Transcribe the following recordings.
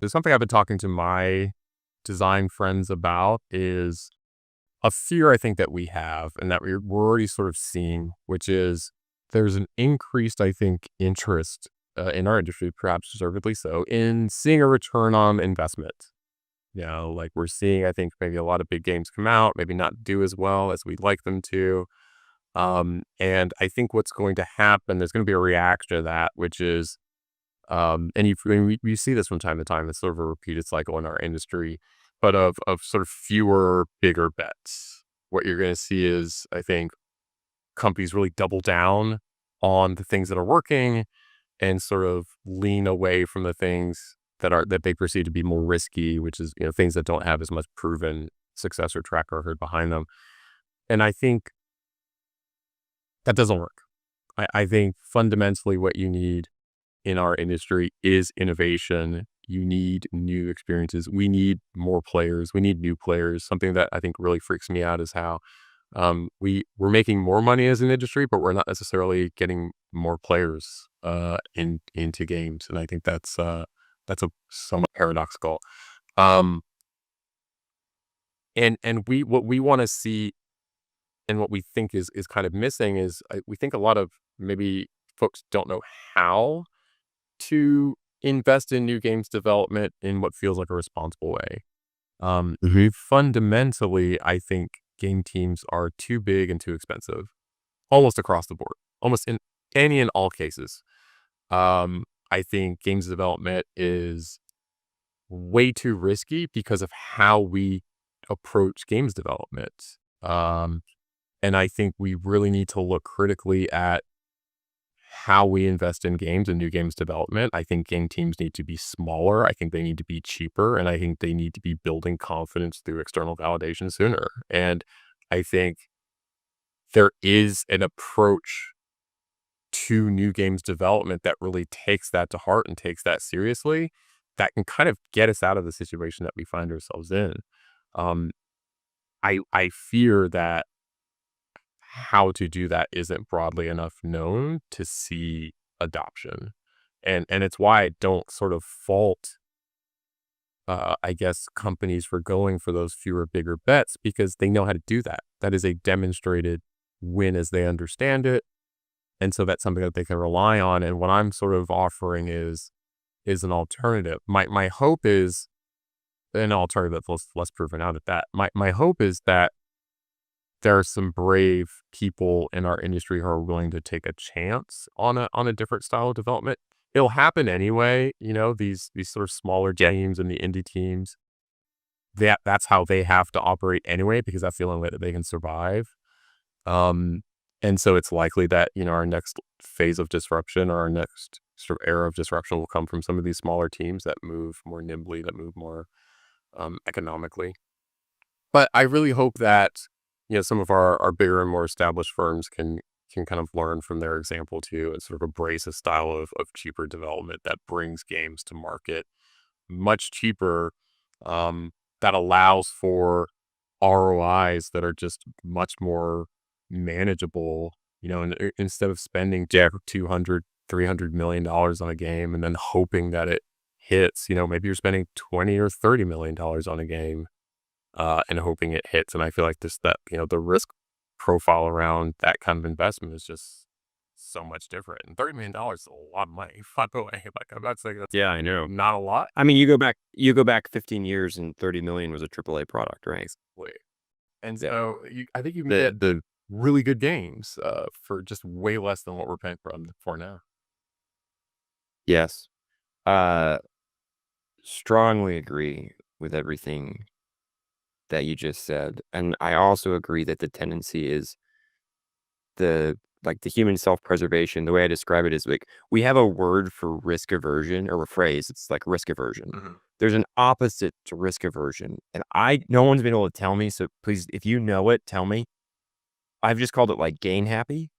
there's something I've been talking to my design friends about is a fear I think that we have and that we're already sort of seeing, which is there's an increased, I think, interest in our industry, perhaps deservedly so, in seeing a return on investment. Like we're seeing, I think, maybe a lot of big games come out, maybe not do as well as we'd like them to. And I think what's going to happen, there's going to be a reaction to that, which is, we see this from time to time. It's sort of a repeated cycle in our industry, but of sort of fewer, bigger bets. What you're going to see is, I think, companies really double down on the things that are working and sort of lean away from the things that they perceive to be more risky, which is, things that don't have as much proven success or track record behind them. And I think that doesn't work. I think fundamentally what you need in our industry is innovation. You need new experiences. We need more players. We need new players. Something that I think really freaks me out is how we're making more money as an industry, but we're not necessarily getting more players into games. And I think that's a somewhat paradoxical. And what we want to see and what we think is kind of missing is we think a lot of maybe folks don't know how to invest in new games development in what feels like a responsible way. Fundamentally, I think game teams are too big and too expensive, almost across the board, almost in any and all cases. I think games development is way too risky because of how we approach games development. And I think we really need to look critically at how we invest in games and new games development. I think game teams need to be smaller. I think they need to be cheaper. And I think they need to be building confidence through external validation sooner. And I think there is an approach to new games development that really takes that to heart and takes that seriously, that can kind of get us out of the situation that we find ourselves in. I fear that how to do that isn't broadly enough known to see adoption. And it's why I don't sort of fault, I guess, companies for going for those fewer, bigger bets, because they know how to do that. That is a demonstrated win as they understand it. And so that's something that they can rely on. And what I'm sort of offering is an alternative. My hope is an alternative that's less proven out at that. My hope is that there are some brave people in our industry who are willing to take a chance on a different style of development. It'll happen anyway. These sort of smaller teams and the indie teams, that's how they have to operate anyway, because that's the only way that they can survive. And so it's likely that, our next phase of disruption or our next sort of era of disruption will come from some of these smaller teams that move more nimbly, that move more economically. But I really hope that, some of our bigger and more established firms can kind of learn from their example too, and sort of embrace a style of cheaper development that brings games to market much cheaper, that allows for ROIs that are just much more manageable, and instead of spending $200, $300 million on a game and then hoping that it hits, maybe you're spending $20 or $30 million on a game, and hoping it hits. And I feel like the risk profile around that kind of investment is just so much different. And $30 million is a lot of money, by the way. Like, I'm not saying that's Yeah, I know. not a lot. I mean, you go back 15 years and 30 million was a AAA product, right? And so I think you can get the really good games for just way less than what we're paying for now. Yes. Strongly agree with everything that you just said. And I also agree that the tendency is the human self-preservation. The way I describe it is like, we have a word for risk aversion, or a phrase. It's like risk aversion. Mm-hmm. There's an opposite to risk aversion. And no one's been able to tell me. So please, if you know it, tell me. I've just called it like gain happy.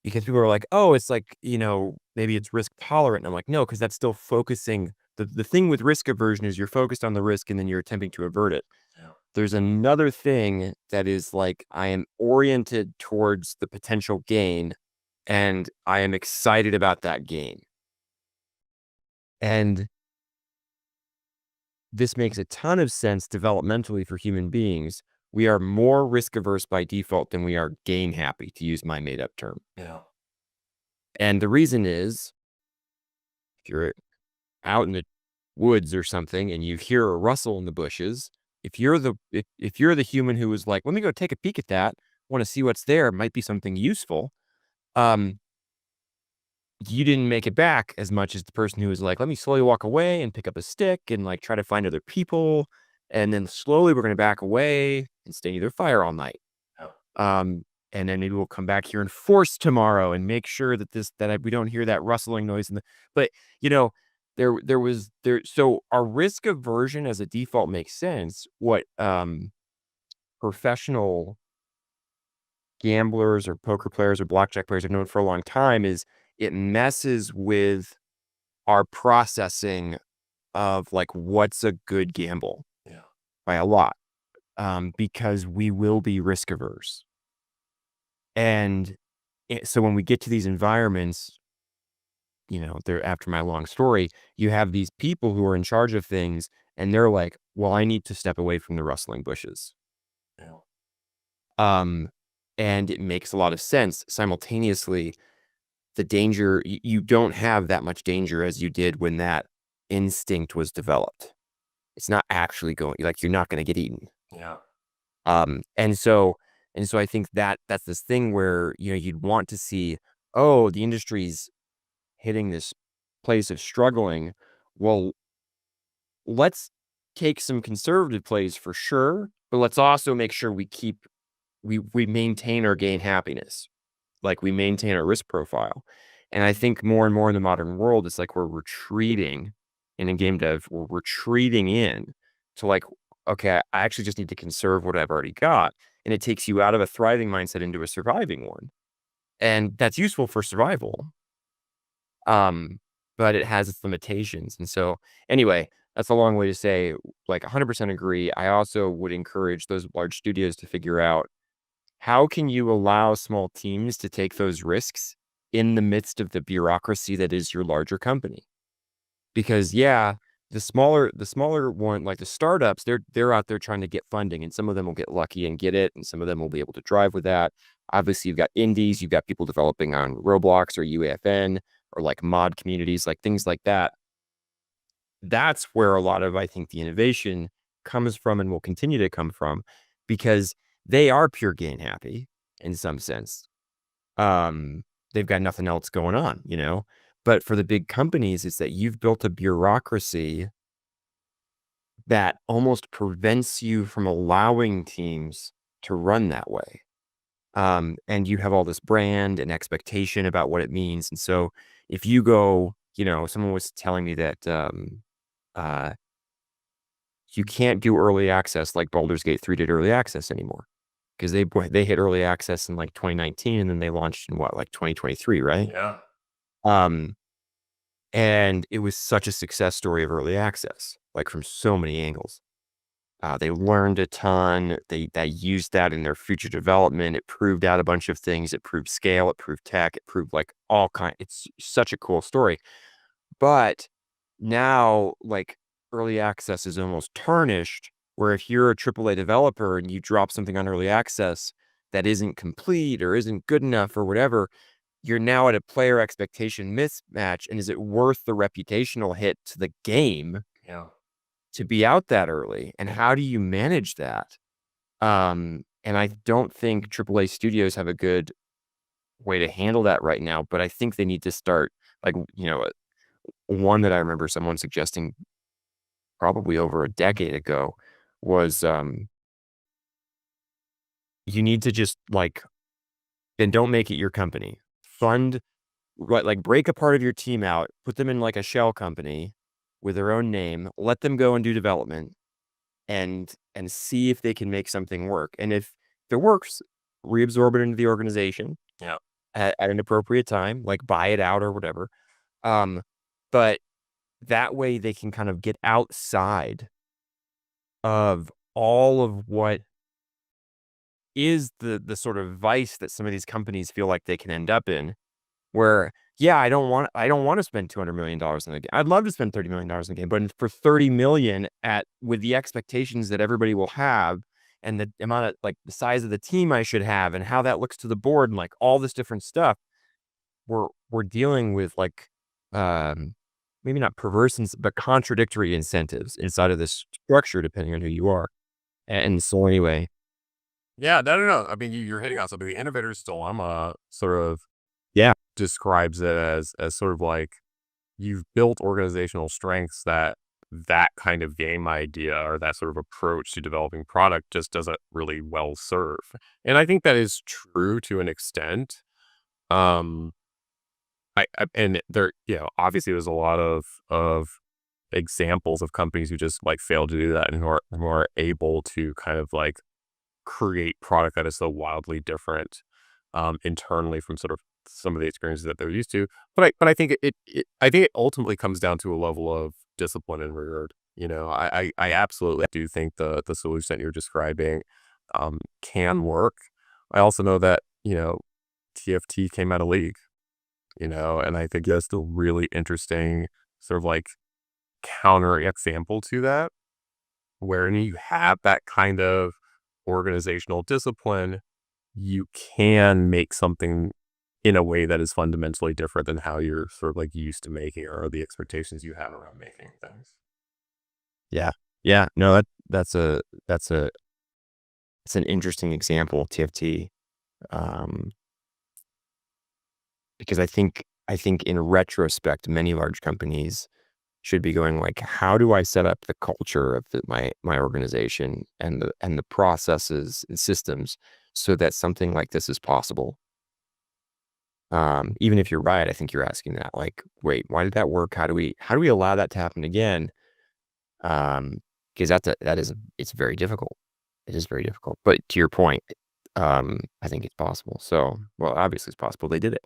Because people are like, oh, it's like, maybe it's risk tolerant. And I'm like, no, because that's still focusing. The thing with risk aversion is you're focused on the risk and then you're attempting to avert it. Yeah. There's another thing that is like, I am oriented towards the potential gain and I am excited about that gain. And this makes a ton of sense developmentally for human beings. We are more risk averse by default than we are gain happy, to use my made up term. Yeah. And the reason is, if you're out in the woods or something and you hear a rustle in the bushes, if you're the human who is like, let me go take a peek at that, want to see what's there, it might be something useful. Um, you didn't make it back as much as the person who was like, let me slowly walk away and pick up a stick and like try to find other people. And then slowly we're going to back away and stay near their fire all night. Oh. And then maybe we'll come back here and force tomorrow and make sure that we don't hear that rustling noise. But you know, so our risk aversion as a default makes sense. What, professional gamblers or poker players or blackjack players have known for a long time is it messes with our processing of like what's a good gamble Yeah. by a lot, because we will be risk averse. And so when we get to these environments, they're after my long story, you have these people who are in charge of things and they're like, well, I need to step away from the rustling bushes. Yeah. Um, and it makes a lot of sense. Simultaneously, the danger, you don't have that much danger as you did when that instinct was developed. It's not actually going, like, you're not going to get eaten. Yeah. And so I think that that's this thing where, you'd want to see, oh, the industry's hitting this place of struggling. Well, let's take some conservative plays for sure, but let's also make sure we maintain our gain happiness. Like we maintain our risk profile. And I think more and more in the modern world, it's like we're retreating in game dev, we're retreating in to like, okay, I actually just need to conserve what I've already got. And it takes you out of a thriving mindset into a surviving one. And that's useful for survival. But it has its limitations. And so anyway, that's a long way to say, like 100% agree. I also would encourage those large studios to figure out, how can you allow small teams to take those risks in the midst of the bureaucracy that is your larger company? Because yeah, the smaller one, like the startups, they're out there trying to get funding, and some of them will get lucky and get it, and some of them will be able to drive with that. Obviously, you've got indies, you've got people developing on Roblox or UEFN or like mod communities, like things like that. That's where a lot of, I think, the innovation comes from and will continue to come from, because they are pure gain happy in some sense. They've got nothing else going on. But for the big companies, it's that you've built a bureaucracy that almost prevents you from allowing teams to run that way. And you have all this brand and expectation about what it means. And so if you go, someone was telling me that uh, you can't do early access like Baldur's Gate 3 did early access anymore, because they hit early access in like 2019 and then they launched in what, like 2023, right? Yeah. Um, and it was such a success story of early access, like from so many angles. They learned a ton. They used that in their future development. It proved out a bunch of things. It proved scale. It proved tech. It proved like all kind. It's such a cool story. But now, like, early access is almost tarnished, where if you're a AAA developer and you drop something on early access that isn't complete or isn't good enough or whatever, you're now at a player expectation mismatch. And is it worth the reputational hit to the game Yeah. to be out that early? And how do you manage that? And I don't think AAA studios have a good way to handle that right now, but I think they need to start, like, one that I remember someone suggesting probably over a decade ago was, you need to just like, then don't make it your company. Fund, right? Like break a part of your team out, put them in like a shell company with their own name, let them go and do development and see if they can make something work. And if it works, reabsorb it into the organization Yeah. at an appropriate time, like buy it out or whatever. But that way they can kind of get outside of all of what is the sort of vice that some of these companies feel like they can end up in, where yeah, I don't want to spend $200 million in a game. I'd love to spend $30 million in a game, but for 30 million at with the expectations that everybody will have, and the amount of like the size of the team I should have, and how that looks to the board, and like all this different stuff, we're dealing with like um maybe not perverse, but contradictory incentives inside of this structure, depending on who you are. And so anyway, Yeah, no, no, no. I mean, you're hitting on something. The innovator's dilemma sort of yeah, describes it as sort of like you've built organizational strengths that kind of game idea or that sort of approach to developing product just doesn't really well serve. And I think that is true to an extent. Um, and there, obviously there's a lot of examples of companies who just like fail to do that and who are able to kind of like create product that is so wildly different internally from sort of some of the experiences that they're used to. But I think I think it ultimately comes down to a level of discipline and rigor. I absolutely do think the solution that you're describing can work. I also know that TFT came out of League, and I think that's a really interesting sort of like counter example to that, where you have that kind of organizational discipline, you can make something in a way that is fundamentally different than how you're sort of like used to making or the expectations you have around making things. yeah, yeah. No, that's it's an interesting example, TFT, um, because I think in retrospect, many large companies should be going like, how do I set up the culture of my organization and the processes and systems so that something like this is possible? Even if you're right, I think you're asking that, like, wait, why did that work? How do we allow that to happen again? Um, because it's very difficult. It is very difficult. But to your point, I think it's possible. So, well, obviously it's possible. They did it.